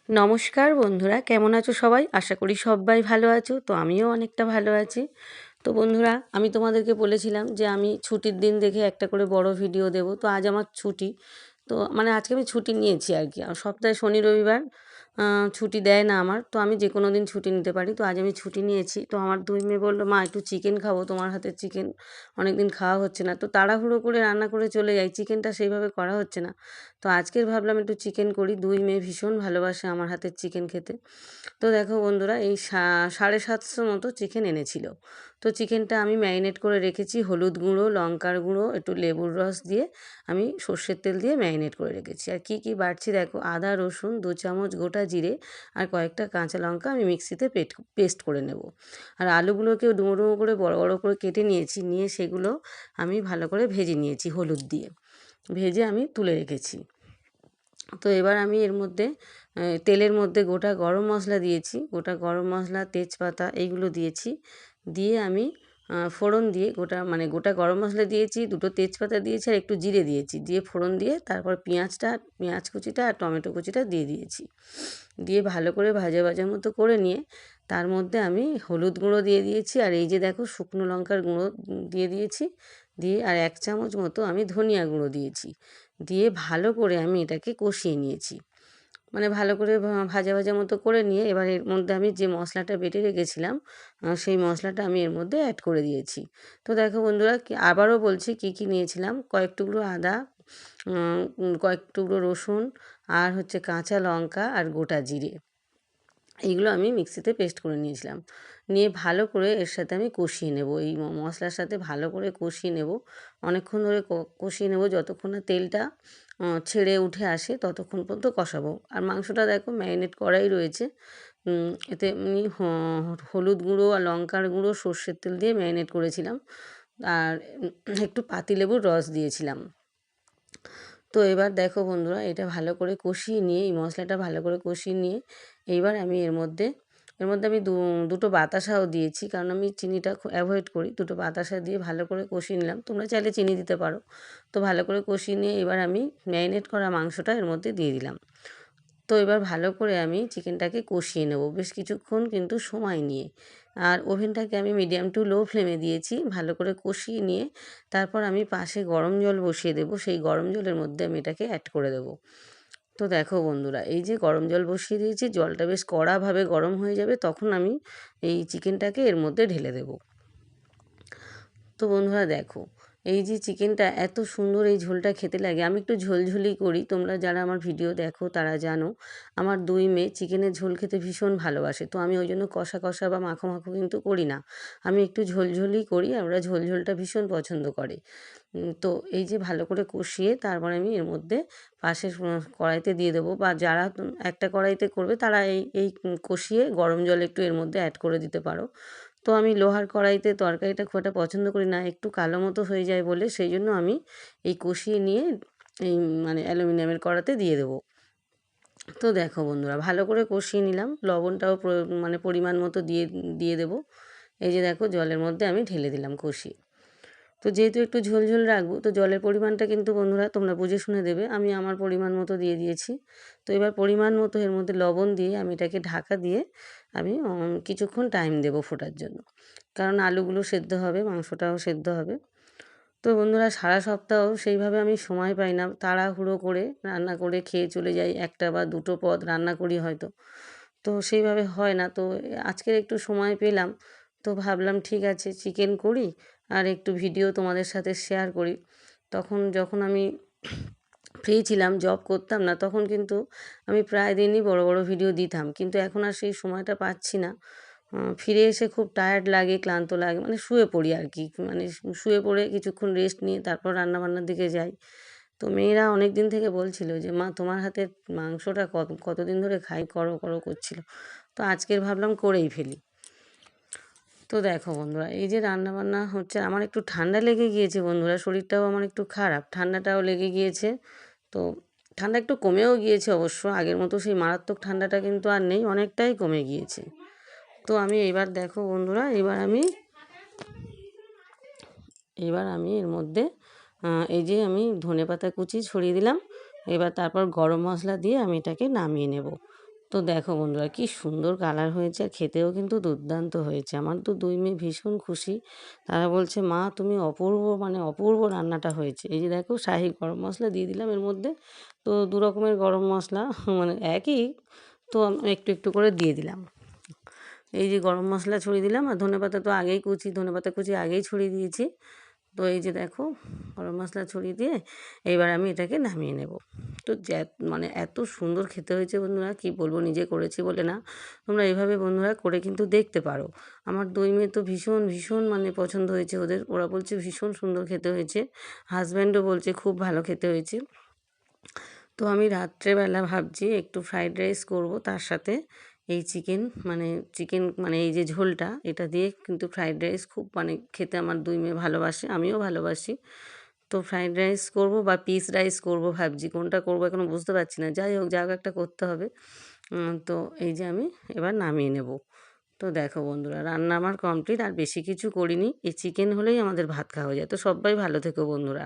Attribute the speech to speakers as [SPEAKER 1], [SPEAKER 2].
[SPEAKER 1] নমস্কার বন্ধুরা, কেমন আছো সবাই? আশা করি সবাই ভালো আছো। তো আমিও অনেকটা ভালো আছি। তো বন্ধুরা, আমি তোমাদেরকে বলেছিলাম যে আমি ছুটির দিন দেখে একটা করে বড় ভিডিও দেব। তো আজ আমার ছুটি। তো মানে আজকে আমি ছুটি নিয়েছি আর কি। আর সপ্তাহে শনি রবিবার ছুটি দেয় না আমার। তো আমি যে কোনো দিন ছুটি নিতে পারি। তো আজ আমি ছুটি নিয়েছি। তো আমার দুই মেয়ে বলল, মা একটু চিকেন খাবো, তোমার হাতের চিকেন অনেক দিন খাওয়া হচ্ছে না। তো তাড়াহুড়ো করে রান্না করে চলে যাই, চিকেনটা সেইভাবে করা হচ্ছে না। তো আজকের ভাবলাম একটু চিকেন করি। দুই মেয়ে ভীষণ ভালোবাসে আমার হাতের চিকেন খেতে। তো দেখো বন্ধুরা, এই 750 মতো চিকেন এনেছিল। তো চিকেনটা আমি ম্যারিনেট করে রেখেছি হলুদ গুঁড়ো, লঙ্কার গুঁড়ো, একটু লেবুর রস দিয়ে আমি সর্ষের তেল দিয়ে ম্যারিনেট করে রেখেছি। আর কি কি বাড়ছি দেখো, আদা রসুন 2 চামচ, গোটা জিরে আর কয়েকটা কাঁচা লঙ্কা আমি মিক্সিতে পেস্ট করে নেব। আর আলুগুলোকেও ডুমো ডুমো করে বড় বড় করে কেটে নিয়েছি, নিয়ে সেগুলো আমি ভালো করে ভেজে নিয়েছি হলুদ দিয়ে। ভেজে আমি তুলে রেখেছি। তো এবার আমি এর মধ্যে তেলের মধ্যে গোটা গরম মশলা দিয়েছি, গোটা গরম মশলা, তেজপাতা এইগুলো দিয়েছি। দিয়ে আমি ফোড়ন দিয়ে গোটা গরম মশলা দিয়েছি, দুটো তেজপাতা দিয়েছি আর একটু জিরে দিয়েছি। দিয়ে ফোড়ন দিয়ে তারপর পেঁয়াজ কুচিটা আর টমেটো কুচিটা দিয়ে দিয়েছি। দিয়ে ভালো করে ভাজা ভাজা মতো করে নিয়ে তার মধ্যে আমি হলুদ গুঁড়ো দিয়ে দিয়েছি, আর এই যে দেখো শুকনো লঙ্কার গুঁড়ো দিয়ে দিয়েছি। দিয়ে আর 1 চামচ মতো আমি ধনিয়া গুঁড়ো দিয়েছি। দিয়ে ভালো করে আমি এটাকে কষিয়ে নিয়েছি। মানে ভালো করে ভাজা ভাজা মতো করে নিয়ে এবার এর মধ্যে আমি যে মশলাটা বেটে রেখেছিলাম সেই মশলাটা আমি এর মধ্যে অ্যাড করে দিয়েছি। তো দেখো বন্ধুরা, আবারও বলছি কী কী নিয়েছিলাম: কয়েক টুকরো আদা, কয়েক টুকরো রসুন, আর হচ্ছে কাঁচা লঙ্কা আর গোটা জিরে। এইগুলো আমি মিক্সিতে পেস্ট করে নিয়েছিলাম। নিয়ে ভালো করে এর সাথে আমি কষিয়ে নেব, এই মশলার সাথে ভালো করে কষিয়ে নেব। অনেকক্ষণ ধরে কষিয়ে নেব, যতক্ষণ না তেলটা ছেড়ে উঠে আসে ততক্ষণ পর্যন্ত কষাবো। আর মাংসটা দেখো ম্যারিনেট করাই রয়েছে। এতে এমনি হলুদ গুঁড়ো আর লঙ্কার গুঁড়ো, সর্ষের তেল দিয়ে ম্যারিনেট করেছিলাম। আর একটু পাতিলেবুর রস দিয়েছিলাম। তো এবার দেখো বন্ধুরা, এটা ভালো করে কষিয়ে নিয়ে, এই মশলাটা ভালো করে কষিয়ে নিয়ে এইবার আমি এর মধ্যে আমি দুটো বাতাসাও দিয়েছি, কারণ আমি চিনিটা অ্যাভয়েড করি। দুটো বাতাসা দিয়ে ভালো করে কষিয়ে নিলাম, তোমরা চাইলে চিনি দিতে পারো। তো ভালো করে কষিয়ে নিয়ে এবার আমি ম্যারিনেট করা মাংসটা এর মধ্যে দিয়ে দিলাম। তো এবার ভালো করে আমি চিকেনটাকে কষিয়ে নেব বেশ কিছুক্ষণ, কিন্তু সময় নিয়ে। আর ওভেনটাকে আমি মিডিয়াম টু লো ফ্লেমে দিয়েছি। ভালো করে কষিয়ে নিয়ে তারপর আমি পাশে গরম জল বসিয়ে দেবো। সেই গরম জলের মধ্যে আমি এটাকে অ্যাড করে দেবো। তো দেখো বন্ধুরা, এই যে গরম জল বসিয়ে দিয়েছি, জলটা বেশ কড়াভাবে গরম হয়ে যাবে, তখন আমি এই চিকেনটাকে এর মধ্যে ঢেলে দেবো। তো বন্ধুরা দেখো, এই যে চিকেনটা এত সুন্দর, এই ঝোলটা খেতে লাগে। আমি একটু ঝোলঝুলি করি, তোমরা যারা আমার ভিডিও দেখো তারা জানো। আমার দুই মেয়ে চিকেনের ঝোল খেতে ভীষণ ভালোবাসে। তো আমি ওই জন্য কষা কষা বা মাখো মাখো কিন্তু করি না, আমি একটু ঝোলঝুলি করি। আর ওরা ঝোলঝোলটা ভীষণ পছন্দ করে। তো এই যে ভালো করে কষিয়ে তারপরে আমি এর মধ্যে পাশের কড়াইতে দিয়ে দেবো, বা যারা একটা কড়াইতে করবে তারা এই এই কষিয়ে গরম জল একটু এর মধ্যে অ্যাড করে দিতে পারো। তো আমি লোহার কড়াইতে তরকারিটা খুব একটা পছন্দ করি না, একটু কালো মতো হয়ে যায় বলে, সেই জন্য আমি এই কষিয়ে নিয়ে এই মানে অ্যালুমিনিয়ামের কড়াতে দিয়ে দেবো। তো দেখো বন্ধুরা, ভালো করে কষিয়ে নিলাম, লবণটাও মানে পরিমাণ মতো দিয়ে দিয়ে দেবো। এই যে দেখো, জলের মধ্যে আমি ঢেলে দিলাম কষিয়ে। তো যেহেতু একটু ঝোলঝোল রাখবো, তো জলের পরিমাণটা কিন্তু বন্ধুরা তোমরা বুঝে শুনে দেবে। আমি আমার পরিমাণ মতো দিয়ে দিয়েছি। তো এবার পরিমাণ মতো এর মধ্যে লবণ দিয়ে আমি এটাকে ঢাকা দিয়ে আমি কিছুক্ষণ টাইম দেবো ফোটার জন্য, কারণ আলুগুলো সেদ্ধ হবে, মাংসটাও সেদ্ধ হবে। তো বন্ধুরা, সারা সপ্তাহ সেইভাবে আমি সময় পাই না, তাড়াহুড়ো করে রান্না করে খেয়ে চলে যাই, একটা বা দুটো পদ রান্না করি হয়তো। তো সেইভাবে হয় না। তো আজকের একটু সময় পেলাম, তো ভাবলাম ঠিক আছে চিকেন করি আর একটু ভিডিও তোমাদের সাথে শেয়ার করি। তখন যখন আমি ফ্রি ছিলাম, জব করতাম না, তখন কিন্তু আমি প্রায় দিনই বড় বড় ভিডিও দিতাম, কিন্তু এখন আর সেই সময়টা পাচ্ছি না। ফিরে এসে খুব টায়ার্ড লাগে, ক্লান্ত লাগে, মানে শুয়ে পড়ি আর কি। মানে শুয়ে পড়ে কিছুক্ষণ রেস্ট নিয়ে তারপর রান্নাবান্নার দিকে যাই। তো মেয়েরা অনেক দিন থেকে বলছিল যে, মা তোমার হাতের মাংসটা কতদিন ধরে খাই, করো করো করছিল। তো আজকের ভাবলাম করেই ফেলি। তো দেখো বন্ধুরা, এই যে রান্নাবান্না হচ্ছে, আমার একটু ঠান্ডা লেগে গিয়েছে বন্ধুরা, শরীরটাও আমার একটু খারাপ, ঠান্ডাটাও লেগে গিয়েছে। তো ঠান্ডা একটু কমেও গিয়েছে অবশ্য, আগের মতো সেই মারাত্মক ঠান্ডাটা কিন্তু আর নেই, অনেকটাই কমে গিয়েছে। তো আমি এবার দেখো বন্ধুরা, এবার আমি এর মধ্যে এই যে আমি ধনেপাতা কুচি ছড়িয়ে দিলাম। এবার তারপর গরম মশলা দিয়ে আমি এটাকে নামিয়ে নেব। তো দেখো বন্ধুরা কি সুন্দর কালার হয়েছে আর খেতেও কিন্তু দুর্দান্ত হয়েছে। আমার তো 2 মেয়ে ভীষণ খুশি। তারা বলছে, "মা তুমি অপূর্ব মানে অপূর্ব রান্নাটা হয়েছে।" এই যে দেখো শাহি গরম মসলা দিয়ে দিলাম এর মধ্যে। তো 2 রকমের গরম মসলা মানে একই, তো আমি একটু, একটু করে দিয়ে দিলাম। এই যে গরম মসলা ছড়িয়ে দিলাম আর ধনেপাতা তো আগেই কুচি, ধনেপাতা কুচি আগেই ছড়িয়ে দিয়েছি। তো এই যে দেখো গরম মশলা ছড়িয়ে দিয়ে এইবার আমি এটাকে নামিয়ে নেব। তো মানে এত সুন্দর খেতে হয়েছে বন্ধুরা, কি বলবো, নিজে করেছি বলে না। তোমরা এভাবে বন্ধুরা করে কিন্তু দেখতে পারো। আমার 2 মেয়ে তো ভীষণ, ভীষণ মানে পছন্দ হয়েছে ওদের। ওরা বলছে ভীষণ সুন্দর খেতে হয়েছে। হাসব্যান্ডও বলছে খুব ভালো খেতে হয়েছে। তো আমি রাত্রেবেলা ভাবছি একটু ফ্রাইড রাইস করব, তার সাথে এই চিকেন মানে এই যে ঝোলটা এটা দিয়ে কিন্তু ফ্রাইড রাইস খুব মানে খেতে আমার 2 মেয়ে ভালোবাসে, আমিও ভালোবাসি। তো ফ্রাইড রাইস করব বা পিস রাইস করব ভাবছি, কোনটা করব এখনও বুঝতে পারছি না। যাই হোক, যা হোক একটা করতে হবে। তো এই যে আমি এবার নামিয়ে নেব। তো দেখো বন্ধুরা, রান্না আমার কমপ্লিট, আর বেশি কিছু করিনি। এই চিকেন হলেই আমাদের ভাত খাওয়া হয়ে যায়। তো সবাই ভালো থেকো বন্ধুরা।